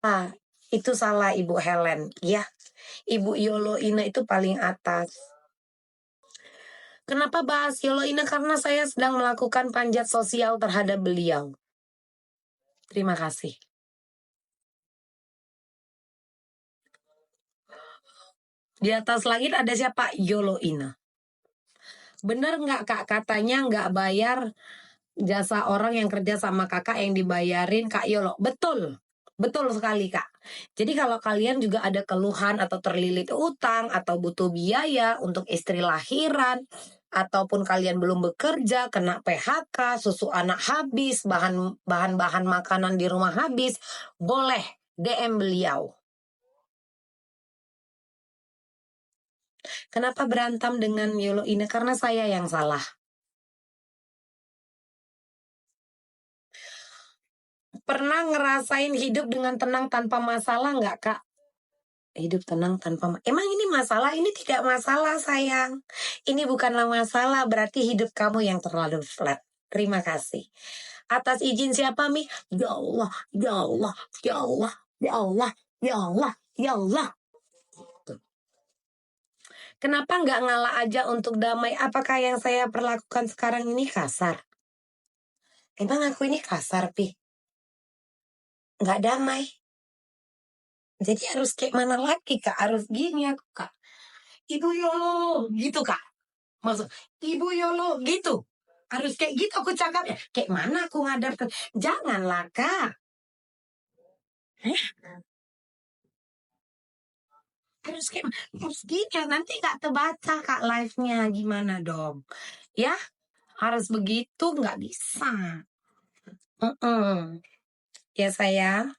Ah, itu salah Ibu Helen. Ya, Ibu Yolo Ina itu paling atas. Kenapa bahas Yolo Ina? Karena saya sedang melakukan panjat sosial terhadap beliau. Terima kasih. Di atas langit ada siapa? Yolo Ina. Bener nggak Kak, katanya nggak bayar jasa orang yang kerja sama kakak yang dibayarin Kak Yolo? Betul. Betul sekali Kak. Jadi kalau kalian juga ada keluhan atau terlilit utang atau butuh biaya untuk istri lahiran, ataupun kalian belum bekerja, kena PHK, susu anak habis, bahan-bahan makanan di rumah habis, boleh DM beliau. Kenapa berantem dengan Yolo ini? Karena saya yang salah. Pernah ngerasain hidup dengan tenang tanpa masalah nggak Kak? Hidup tenang tanpa emang ini masalah? Ini tidak masalah sayang. Ini bukanlah masalah, berarti hidup kamu yang terlalu flat. Terima kasih. Atas izin siapa Mi? Ya Allah, ya Allah, ya Allah, ya Allah, ya Allah, ya Allah. Kenapa nggak ngalah aja untuk damai? Apakah yang saya perlakukan sekarang ini kasar? Emang aku ini kasar, Pi? Nggak damai. Jadi harus kayak mana lagi, Kak? Harus gini aku, Kak. Ibu Yolo, gitu, Kak. Maksud, Ibu Yolo, gitu. Harus kayak gitu aku cakapnya. Kayak mana aku ngadap ke... Janganlah, Kak. Harus kayak... Harus gini, nanti nggak terbaca, Kak, live-nya. Gimana dong? Ya, harus begitu, nggak bisa. Ya, sayang.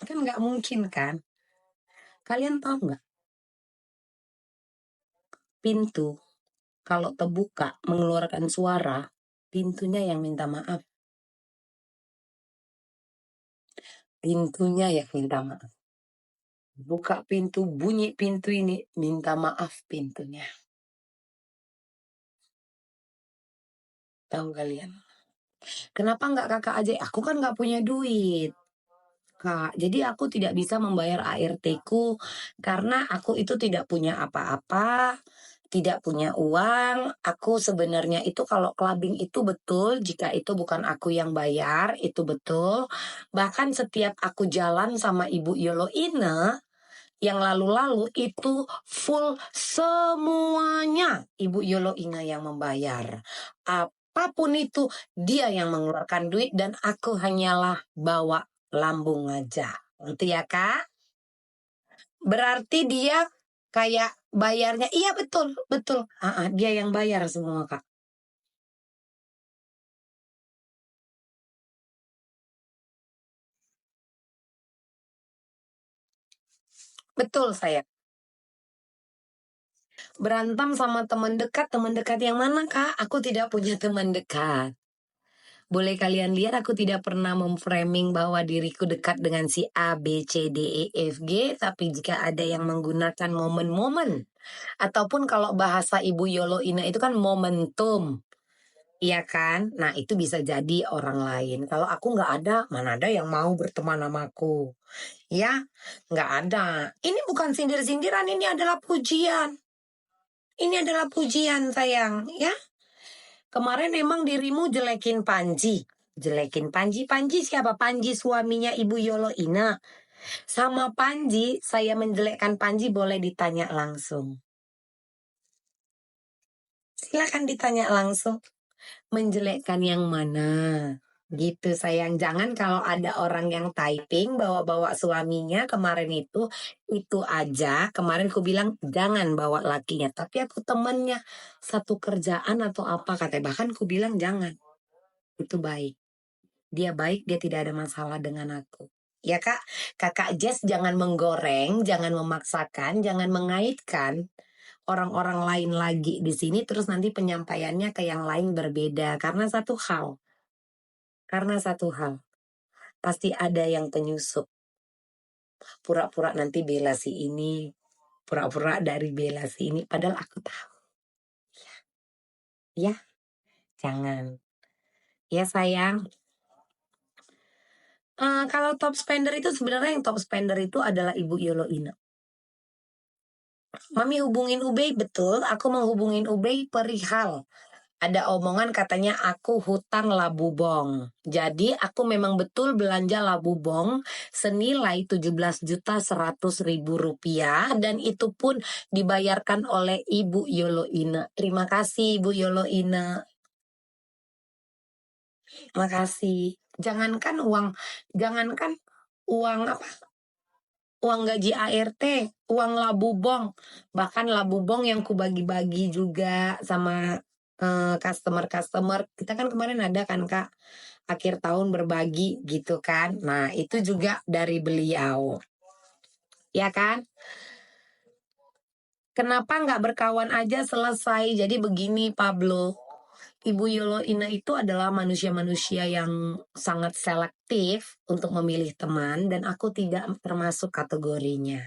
Kan nggak mungkin, kan? Kalian tahu nggak? Pintu, kalau terbuka, mengeluarkan suara, pintunya yang minta maaf. Pintunya yang minta maaf. Buka pintu, bunyi pintu ini, minta maaf pintunya. Tahu kalian? Kenapa nggak kakak aja? Aku kan nggak punya duit, Kak. Jadi aku tidak bisa membayar ART-ku karena aku itu tidak punya apa-apa, tidak punya uang. Aku sebenarnya itu kalau clubbing itu betul, jika itu bukan aku yang bayar, itu betul. Bahkan setiap aku jalan sama Ibu Yolo Ine, yang lalu-lalu itu full semuanya Ibu Yolo Ina yang membayar. Apapun itu dia yang mengeluarkan duit dan aku hanyalah bawa lambung aja. Ngerti ya Kak? Berarti dia kayak bayarnya. Iya betul, betul. Dia yang bayar semua Kak. Betul saya. Berantem sama teman dekat yang mana Kak? Aku tidak punya teman dekat. Boleh kalian lihat aku tidak pernah memframing bahwa diriku dekat dengan si A, B, C, D, E, F, G. Tapi jika ada yang menggunakan momen-momen. Ataupun kalau bahasa Ibu Yolo Ina itu kan momentum. Iya kan? Nah itu bisa jadi orang lain. Kalau aku nggak ada, mana ada yang mau berteman sama aku. Ya, nggak ada. Ini bukan sindir-sindiran, ini adalah pujian. Ini adalah pujian sayang, ya. Kemarin emang dirimu jelekin Panji. Jelekin Panji. Panji siapa? Panji suaminya Ibu Yolo Ina. Sama Panji, saya menjelekkan Panji boleh ditanya langsung. Silakan ditanya langsung. Menjelekkan yang mana? Gitu sayang. Jangan kalau ada orang yang typing bawa-bawa suaminya kemarin itu aja. Kemarin aku bilang jangan bawa lakinya. Tapi aku temennya satu kerjaan atau apa katanya. Bahkan aku bilang jangan. Itu baik. Dia baik, dia tidak ada masalah dengan aku. Ya Kak, Kakak Jess jangan menggoreng, jangan memaksakan, jangan mengaitkan orang-orang lain lagi di sini terus nanti penyampaiannya ke yang lain berbeda karena satu hal pasti ada yang penyusup, pura-pura nanti bela si ini, pura-pura dari bela si ini, padahal aku tahu. Ya, jangan. Ya sayang, Kalau top spender itu sebenarnya yang top spender itu adalah Ibu Yolo Ine. Mami hubungin Ubay, betul. Aku mau hubungin Ubay perihal ada omongan katanya aku hutang labubong. Jadi aku memang betul belanja labubong senilai 17.100.000 rupiah dan itu pun dibayarkan oleh Ibu Yolo Ine. Terima kasih Ibu Yolo Ine. Makasih. Jangankan uang apa? Uang gaji ART, uang labubong, bahkan labubong yang kubagi-bagi juga sama customer-customer. Kita kan kemarin ada kan Kak, akhir tahun berbagi gitu kan. Nah itu juga dari beliau, ya kan? Kenapa nggak berkawan aja selesai? Jadi begini Pablo, Ibu Yolo Ina itu adalah manusia-manusia yang sangat selektif untuk memilih teman dan aku tidak termasuk kategorinya.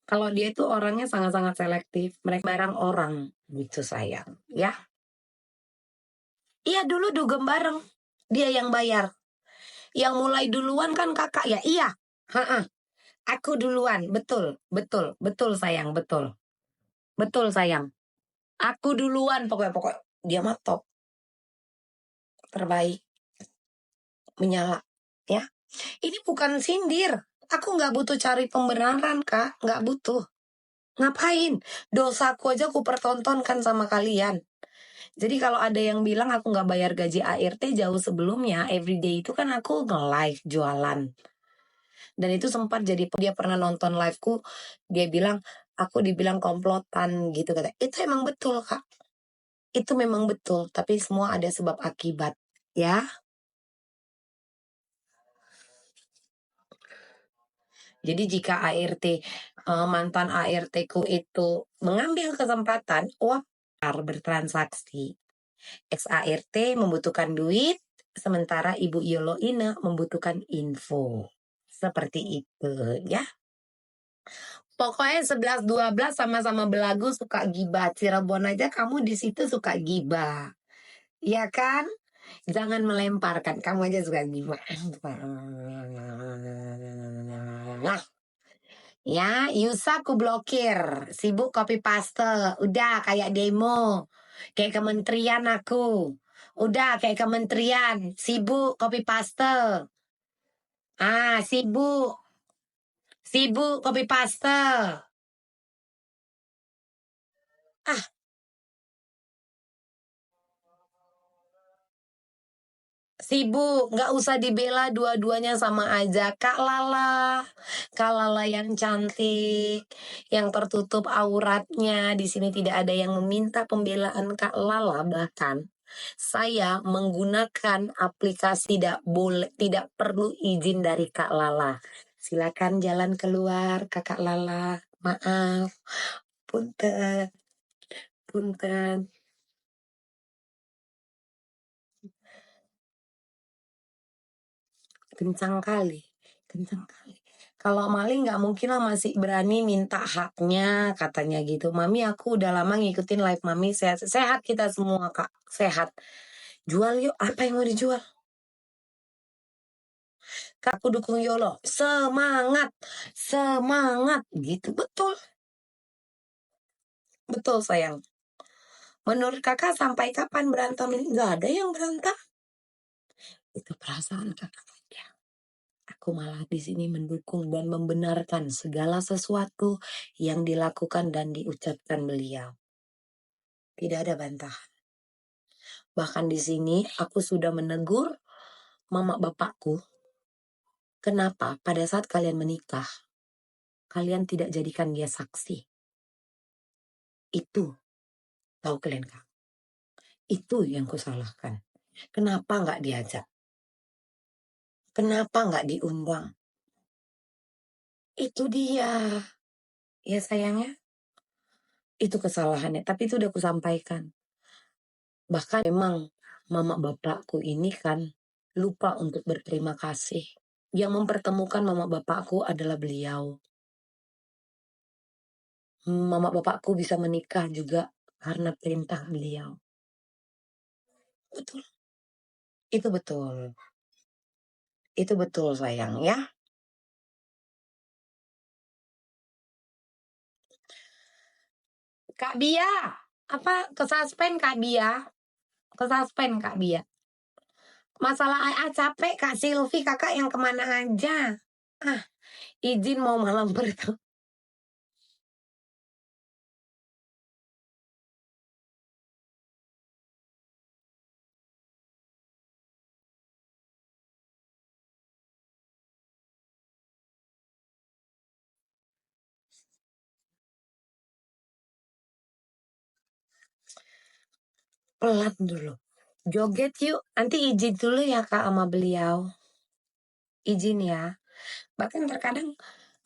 Kalau dia itu orangnya sangat-sangat selektif, mereka barang orang gitu sayang, ya. Iya dulu dugem bareng, dia yang bayar. Yang mulai duluan kan kakak ya, iya. Heeh. Aku duluan, betul, betul, betul sayang, betul. Betul sayang. Aku duluan pokoknya dia mah top, terbaik, menyala, ya. Ini bukan sindir. Aku nggak butuh cari pembenaran kak, nggak butuh. Ngapain? Dosaku aja aku pertontonkan sama kalian. Jadi kalau ada yang bilang aku nggak bayar gaji ART jauh sebelumnya, everyday itu kan aku nge-live jualan. Dan itu sempat jadi dia pernah nonton liveku, dia bilang aku dibilang komplotan gitu kata. Itu emang betul kak. Itu memang betul, tapi semua ada sebab akibat, ya. Jadi jika ART mantan ART-ku itu mengambil kesempatan, wah bertransaksi. XART membutuhkan duit, sementara Ibu Yolo Ine membutuhkan info. Seperti itu ya. Pokoknya 11-12 sama-sama belagu suka gibah. Cirebon aja kamu di situ suka gibah. Ya kan? Jangan melemparkan. Kamu aja suka gibah. Ya, Yusa aku blokir. Sibuk copy paste. Udah kayak demo. Kayak kementerian aku. Udah kayak kementerian. Sibuk copy paste. Sibuk. Sibuk copy paste. Ah, sibuk. Nggak usah dibela dua-duanya sama aja. Kak Lala. Kak Lala yang cantik. Yang tertutup auratnya. Di sini tidak ada yang meminta pembelaan Kak Lala bahkan. Saya menggunakan aplikasi tidak perlu izin dari Kak Lala. Silakan jalan keluar Kakak Lala. Maaf, punten, punten. Kencang kali, kencang kali. Kalau maling nggak mungkin lah masih berani minta haknya katanya gitu. Mami aku udah lama ngikutin live Mami sehat. Sehat kita semua Kak, sehat. Jual yuk, apa yang mau dijual? Kak, aku dukung Yolo. Semangat, semangat gitu. Betul, betul sayang. Menurut kakak sampai kapan berantem ini? Gak ada yang berantem. Itu perasaan kakak aja. Aku malah di sini mendukung dan membenarkan segala sesuatu yang dilakukan dan diucapkan beliau. Tidak ada bantahan. Bahkan di sini aku sudah menegur mama bapakku. Kenapa pada saat kalian menikah, kalian tidak jadikan dia saksi? Itu, tahu kalian kak? Itu yang kusalahkan. Kenapa nggak diajak? Kenapa nggak diundang? Itu dia. Ya sayangnya, itu kesalahannya. Tapi itu udah kusampaikan. Bahkan memang mama bapakku ini kan lupa untuk berterima kasih. Yang mempertemukan mama bapakku adalah beliau. Mama bapakku bisa menikah juga karena perintah beliau. Betul, itu betul. Itu betul sayang ya. Kak Bia, apa kesuspen Kak Bia? Kesuspen Kak Bia. Masalah AA capek Kak Silvi, kakak yang kemana aja? Ah, izin mau malam pertama. Pelan dulu. Joget yuk, nanti izin dulu ya Kak sama beliau. Izin ya. Bahkan terkadang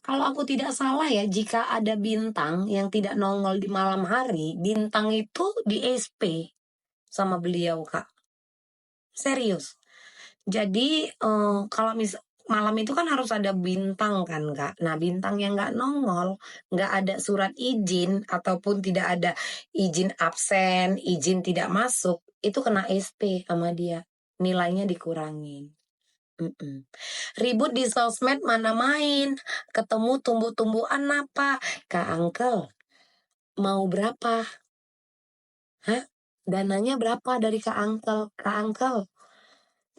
kalau aku tidak salah ya, jika ada bintang yang tidak nongol di malam hari, bintang itu di SP sama beliau Kak. Serius. Jadi kalau malam itu kan harus ada bintang kan Kak. Nah bintang yang nggak nongol, nggak ada surat izin ataupun tidak ada izin absen, izin tidak masuk, itu kena SP sama dia. Nilainya dikurangin. Mm-mm. Ribut di sosmed mana main, ketemu tumbuh-tumbuhan apa? Kak Angkel, mau berapa? Hah? Dananya berapa dari Kak Angkel? Kak Angkel,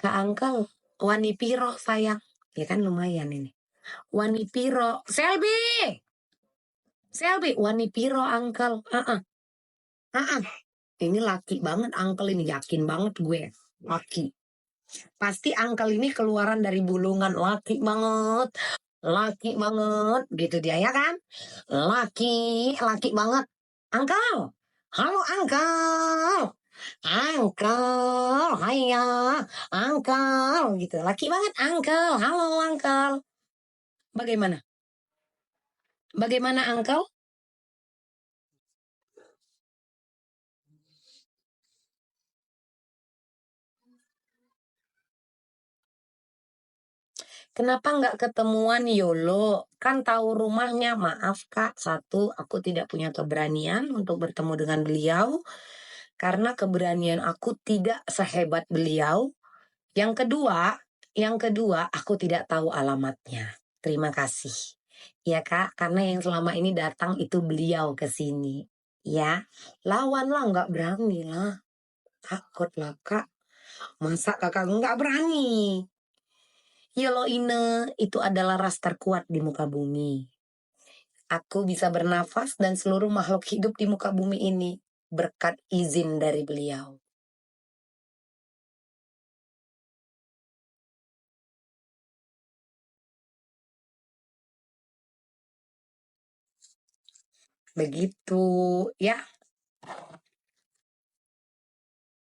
Kak Angkel, Wani Piro sayang. Ya kan lumayan ini. Wani Piro. Selby! Selby, Wani Piro Angkel. Ini laki banget Angkel ini. Yakin banget gue. Laki. Pasti Angkel ini keluaran dari bulungan. Laki banget. Laki banget. Gitu dia ya kan? Laki. Laki banget. Angkel. Halo Angkel. Angkel. Haya. Angkel. Gitu. Laki banget Angkel. Halo Angkel. Bagaimana? Bagaimana Angkel? Kenapa nggak ketemuan YOLO? Kan tahu rumahnya. Maaf Kak, satu, aku tidak punya keberanian untuk bertemu dengan beliau. Karena keberanian aku tidak sehebat beliau. Yang kedua, aku tidak tahu alamatnya. Terima kasih. Ya Kak, karena yang selama ini datang itu beliau ke sini. Ya, lawanlah nggak berani lah. Takut lah Kak. Masa kakak nggak berani? Yolo Ine itu adalah ras terkuat di muka bumi. Aku bisa bernafas dan seluruh makhluk hidup di muka bumi ini berkat izin dari beliau. Begitu ya.